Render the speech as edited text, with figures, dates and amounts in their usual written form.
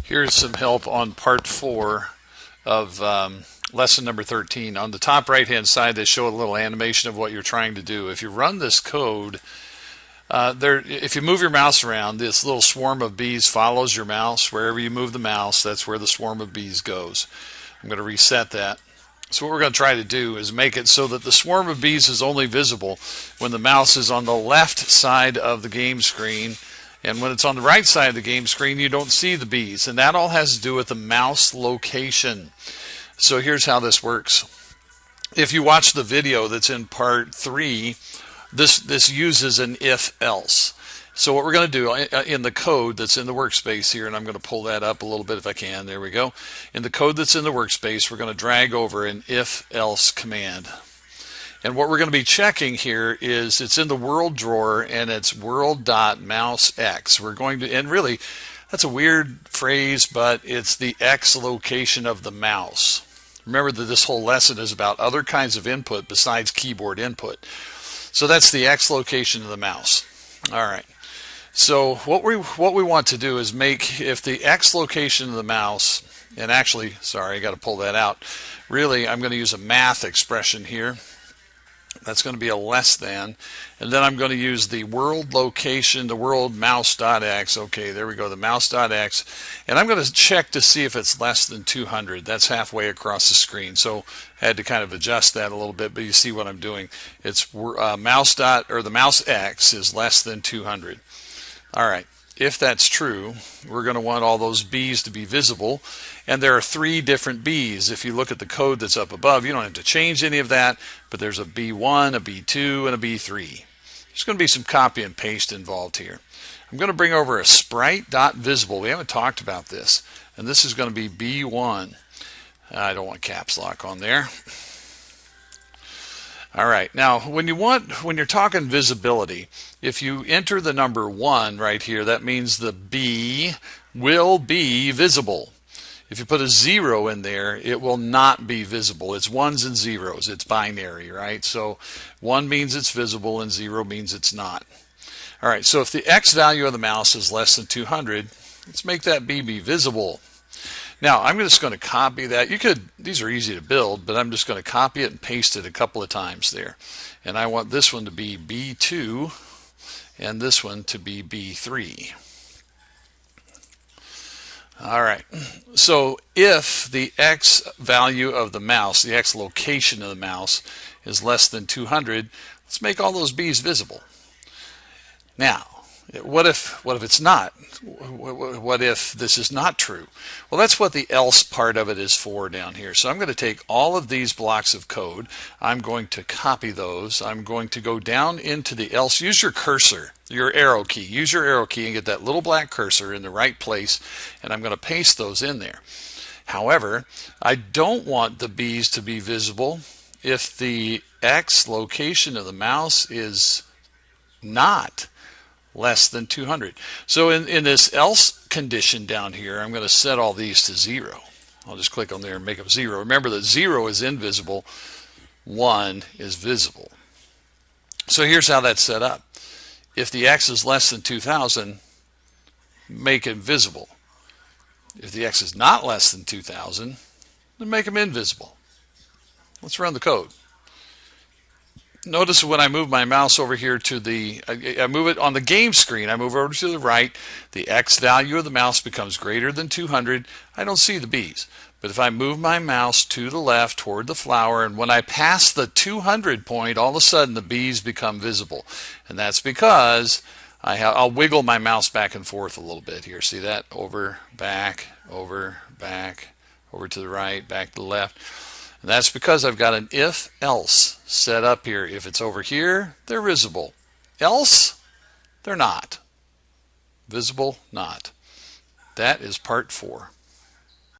Here's some help on part 4 of lesson number 13. On the top right hand side, they show a little animation of what you're trying to do. If you run this code, if you move your mouse around, this little swarm of bees follows your mouse. Wherever you move the mouse, that's where the swarm of bees goes. I'm going to reset that. So what we're going to try to do is make it so that the swarm of bees is only visible when the mouse is on the left side of the game screen, and when it's on the right side of the game screen you don't see the bees, and that all has to do with the mouse location. So here's how this works. If you watch the video that's in part 3, this uses an if-else. So what we're going to do in the code that's in the workspace here, and I'm going to pull that up a little bit if I can, there we go. In the code that's in the workspace, we're going to drag over an if-else command. And what we're going to be checking here is it's in the world drawer, and it's world.mousex. We're going to, and really, that's a weird phrase, but it's the X location of the mouse. Remember that this whole lesson is about other kinds of input besides keyboard input. So that's the X location of the mouse. All right. So what we want to do is make, if the X location of the mouse, and actually, sorry, I got to pull that out. Really, I'm going to use a math expression here. That's going to be a less than, and then I'm going to use the world location, the world mouse.x. Okay, there we go, the mouse.x, and I'm going to check to see if it's less than 200. That's halfway across the screen, so I had to kind of adjust that a little bit, but you see what I'm doing. It's the mouse x is less than 200. All right. If that's true, we're going to want all those bees to be visible, and there are 3 different bees. If you look at the code that's up above, you don't have to change any of that, but there's a B1, a B2, and a B3. There's going to be some copy and paste involved here. I'm going to bring over a sprite.visible. We haven't talked about this, and this is going to be B1. I don't want caps lock on there. All right, now when you're talking visibility, if you enter the number 1 right here, that means the bee will be visible. If you put a 0 in there, it will not be visible. It's ones and zeros. It's binary, right? So 1 means it's visible and 0 means it's not. All right, so if the X value of the mouse is less than 200, let's make that bee be visible. Now, I'm just going to copy that. These are easy to build, but I'm just going to copy it and paste it a couple of times there. And I want this one to be B2 and this one to be B3. All right. So if the X value of the mouse, the X location of the mouse, is less than 200, let's make all those B's visible. Now, what if it's not? What if this is not true? Well, that's what the else part of it is for down here. So I'm going to take all of these blocks of code. I'm going to copy those. I'm going to go down into the else. Use your cursor, your arrow key. Use your arrow key and get that little black cursor in the right place, and I'm going to paste those in there. However, I don't want the bees to be visible if the X location of the mouse is not less than 200. So in this else condition down here, I'm going to set all these to 0. I'll just click on there and make them 0. Remember that 0 is invisible, 1 is visible. So here's how that's set up. If the X is less than 2000, make it visible. If the X is not less than 2000, then make them invisible. Let's run the code. Notice when I move my mouse over here to I move it on the game screen, I move over to the right, the X value of the mouse becomes greater than 200. I don't see the bees. But if I move my mouse to the left toward the flower, and when I pass the 200 point, all of a sudden the bees become visible. And that's because I'll wiggle my mouse back and forth a little bit here. See that? Over, back, over to the right, back to the left. And that's because I've got an if-else set up here. If it's over here, they're visible. Else, they're not. Visible, not. That is part 4.